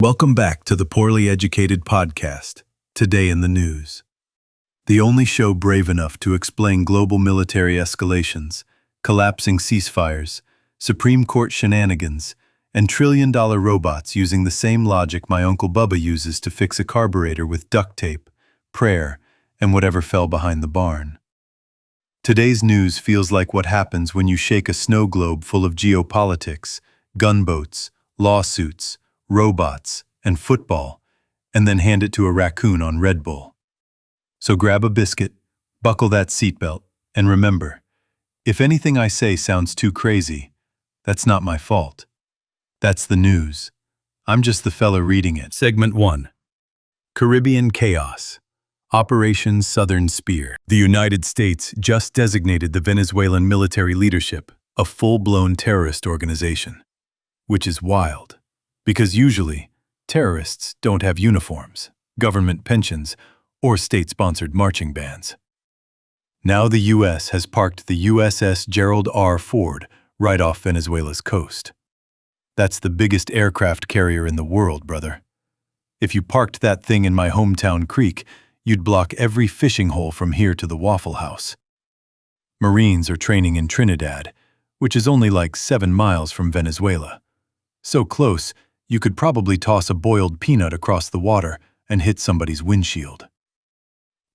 Welcome back to the Poorly Educated Podcast. Today in the news. The only show brave enough to explain global military escalations, collapsing ceasefires, Supreme Court shenanigans, and trillion-dollar robots using the same logic my Uncle Bubba uses to fix a carburetor with duct tape, prayer, and whatever fell behind the barn. Today's news feels like what happens when you shake a snow globe full of geopolitics, gunboats, lawsuits, robots, and football, and then hand it to a raccoon on Red Bull. So grab a biscuit, buckle that seatbelt, and remember, if anything I say sounds too crazy, that's not my fault. That's the news. I'm just the fella reading it. Segment 1. Caribbean Chaos. Operation Southern Spear. The United States just designated the Venezuelan military leadership a full-blown terrorist organization, which is wild. Because usually, terrorists don't have uniforms, government pensions, or state-sponsored marching bands. Now the U.S. has parked the USS Gerald R. Ford right off Venezuela's coast. That's the biggest aircraft carrier in the world, brother. If you parked that thing in my hometown creek, you'd block every fishing hole from here to the Waffle House. Marines are training in Trinidad, which is only like 7 miles from Venezuela. So close, you could probably toss a boiled peanut across the water and hit somebody's windshield.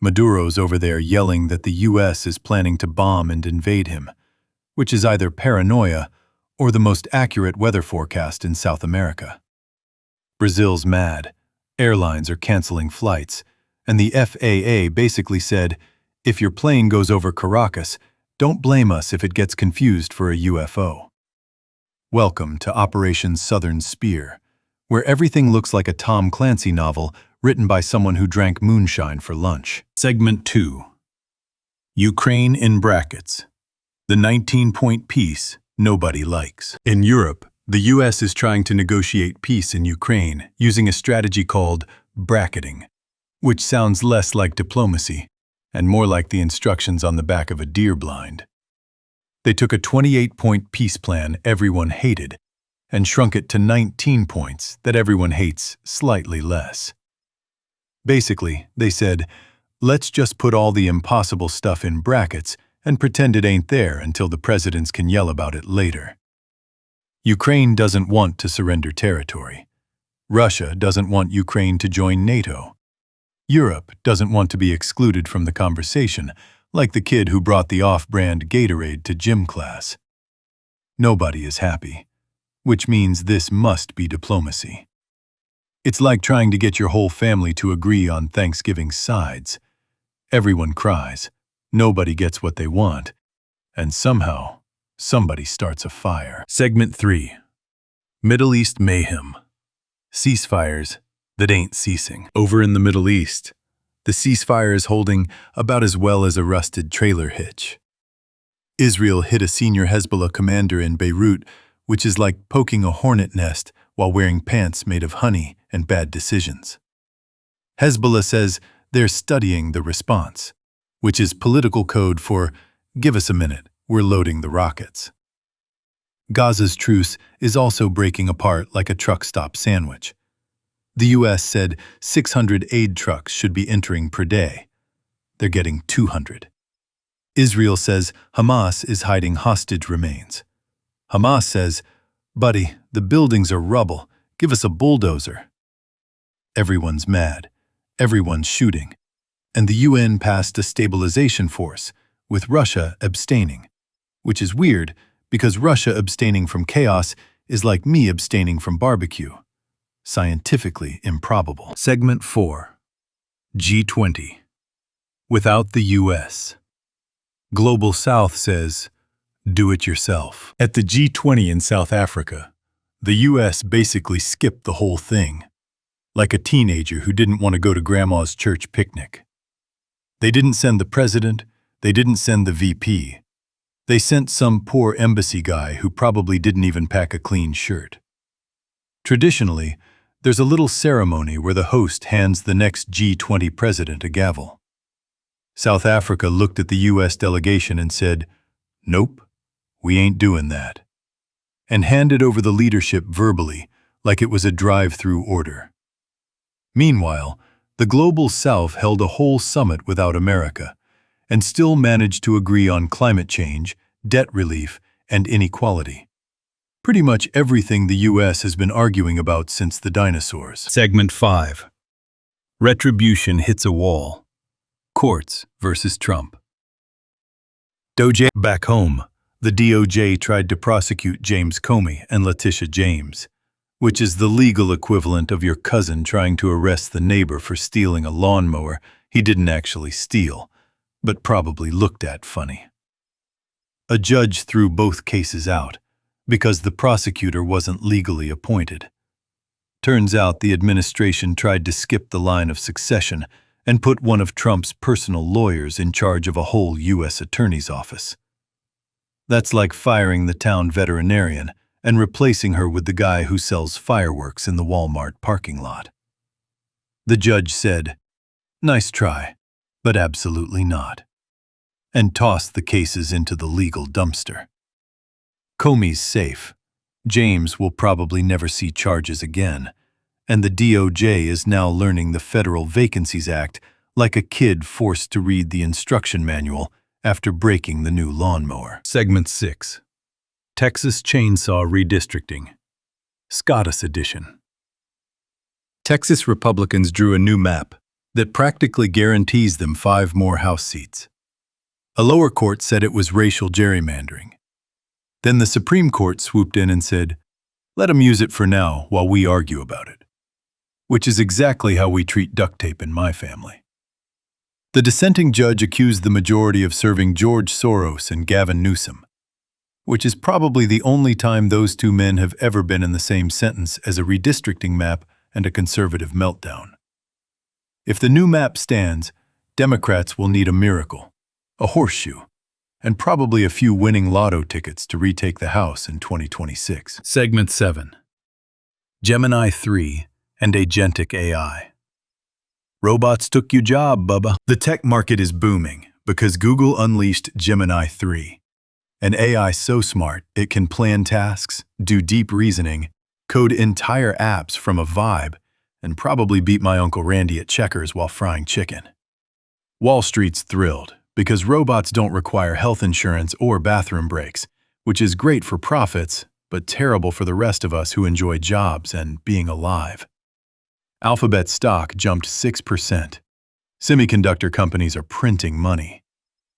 Maduro's over there yelling that the U.S. is planning to bomb and invade him, which is either paranoia or the most accurate weather forecast in South America. Brazil's mad. Airlines are canceling flights, and the FAA basically said, if your plane goes over Caracas, don't blame us if it gets confused for a UFO. Welcome to Operation Southern Spear, where everything looks like a Tom Clancy novel written by someone who drank moonshine for lunch. Segment 2. Ukraine in brackets. The 19-point peace nobody likes. In Europe, the U.S. is trying to negotiate peace in Ukraine using a strategy called bracketing, which sounds less like diplomacy and more like the instructions on the back of a deer blind. They took a 28-point peace plan everyone hated and shrunk it to 19 points that everyone hates slightly less. Basically, they said, let's just put all the impossible stuff in brackets and pretend it ain't there until the presidents can yell about it later. Ukraine doesn't want to surrender territory. Russia doesn't want Ukraine to join NATO. Europe doesn't want to be excluded from the conversation, like the kid who brought the off-brand Gatorade to gym class. Nobody is happy, which means this must be diplomacy. It's like trying to get your whole family to agree on Thanksgiving sides. Everyone cries, nobody gets what they want, and somehow, somebody starts a fire. Segment 3. Middle East Mayhem. Ceasefires that ain't ceasing. Over in the Middle East, the ceasefire is holding about as well as a rusted trailer hitch. Israel hit a senior Hezbollah commander in Beirut, which is like poking a hornet nest while wearing pants made of honey and bad decisions. Hezbollah says they're studying the response, which is political code for, give us a minute, we're loading the rockets. Gaza's truce is also breaking apart like a truck stop sandwich. The U.S. said 600 aid trucks should be entering per day. They're getting 200. Israel says Hamas is hiding hostage remains. Hamas says, buddy, the buildings are rubble. Give us a bulldozer. Everyone's mad. Everyone's shooting. And the UN passed a stabilization force, with Russia abstaining. Which is weird, because Russia abstaining from chaos is like me abstaining from barbecue. Scientifically improbable. Segment 4. G20. Without the U.S. Global South says, do it yourself. At the G20 in South Africa, the U.S. basically skipped the whole thing, like a teenager who didn't want to go to grandma's church picnic. They didn't send the president, they didn't send the VP. They sent some poor embassy guy who probably didn't even pack a clean shirt. Traditionally, there's a little ceremony where the host hands the next G20 president a gavel. South Africa looked at the U.S. delegation and said, nope, we ain't doing that, and handed over the leadership verbally, like it was a drive-through order. Meanwhile, the Global South held a whole summit without America, and still managed to agree on climate change, debt relief, and inequality. Pretty much everything the U.S. has been arguing about since the dinosaurs. Segment 5. Retribution hits a wall. Courts versus Trump. Back home, the DOJ tried to prosecute James Comey and Letitia James, which is the legal equivalent of your cousin trying to arrest the neighbor for stealing a lawnmower he didn't actually steal, but probably looked at funny. A judge threw both cases out because the prosecutor wasn't legally appointed. Turns out the administration tried to skip the line of succession and put one of Trump's personal lawyers in charge of a whole U.S. attorney's office. That's like firing the town veterinarian and replacing her with the guy who sells fireworks in the Walmart parking lot. The judge said, "Nice try, but absolutely not," and tossed the cases into the legal dumpster. Comey's safe. James will probably never see charges again, and the DOJ is now learning the Federal Vacancies Act like a kid forced to read the instruction manual after breaking the new lawnmower. Segment 6. Texas Chainsaw Redistricting. SCOTUS Edition. Texas Republicans drew a new map that practically guarantees them 5 more House seats. A lower court said it was racial gerrymandering. Then the Supreme Court swooped in and said, "Let them use it for now while we argue about it," which is exactly how we treat duct tape in my family. The dissenting judge accused the majority of serving George Soros and Gavin Newsom, which is probably the only time those two men have ever been in the same sentence as a redistricting map and a conservative meltdown. If the new map stands, Democrats will need a miracle, a horseshoe, and probably a few winning lotto tickets to retake the House in 2026. Segment 7. Gemini 3 and Agentic AI. Robots took your job, Bubba. The tech market is booming because Google unleashed Gemini 3, an AI so smart it can plan tasks, do deep reasoning, code entire apps from a vibe, and probably beat my Uncle Randy at checkers while frying chicken. Wall Street's thrilled because robots don't require health insurance or bathroom breaks, which is great for profits, but terrible for the rest of us who enjoy jobs and being alive. Alphabet stock jumped 6%. Semiconductor companies are printing money.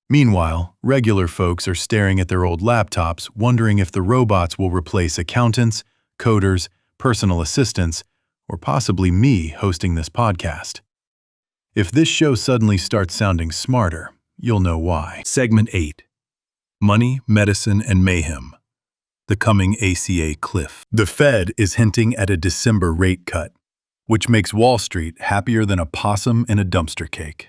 Meanwhile, regular folks are staring at their old laptops, wondering if the robots will replace accountants, coders, personal assistants, or possibly me hosting this podcast. If this show suddenly starts sounding smarter, you'll know why. Segment 8. Money, Medicine, and Mayhem. The coming ACA cliff. The Fed is hinting at a December rate cut, which makes Wall Street happier than a possum in a dumpster cake.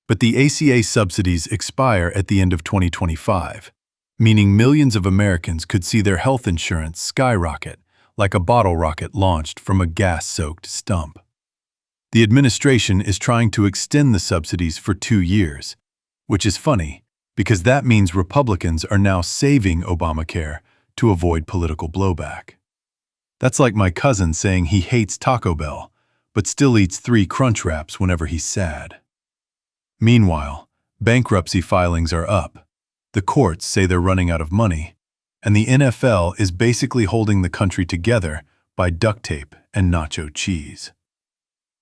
But the ACA subsidies expire at the end of 2025, meaning millions of Americans could see their health insurance skyrocket like a bottle rocket launched from a gas-soaked stump. The administration is trying to extend the subsidies for 2 years, which is funny because that means Republicans are now saving Obamacare to avoid political blowback. That's like my cousin saying he hates Taco Bell, but still eats 3 Crunch Wraps whenever he's sad. Meanwhile, bankruptcy filings are up, the courts say they're running out of money, and the NFL is basically holding the country together by duct tape and nacho cheese.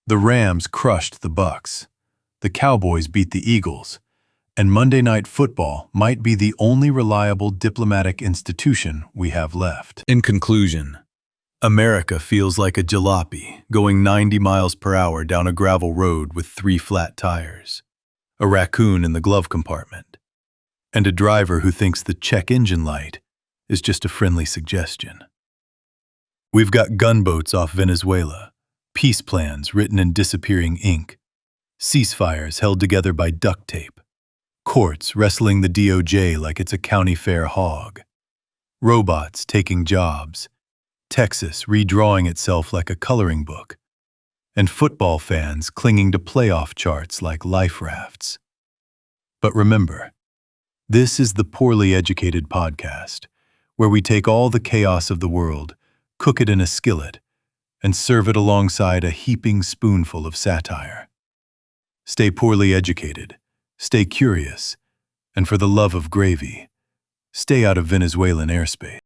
The Rams crushed the Bucks, the Cowboys beat the Eagles, and Monday Night Football might be the only reliable diplomatic institution we have left. In conclusion, America feels like a jalopy going 90 miles per hour down a gravel road with 3 flat tires, a raccoon in the glove compartment, and a driver who thinks the check engine light is just a friendly suggestion. We've got gunboats off Venezuela, peace plans written in disappearing ink, ceasefires held together by duct tape, courts wrestling the DOJ like it's a county fair hog, robots taking jobs, Texas redrawing itself like a coloring book, and football fans clinging to playoff charts like life rafts. But remember, this is the Poorly Educated podcast, where we take all the chaos of the world, cook it in a skillet, and serve it alongside a heaping spoonful of satire. Stay poorly educated, stay curious, and for the love of gravy, stay out of Venezuelan airspace.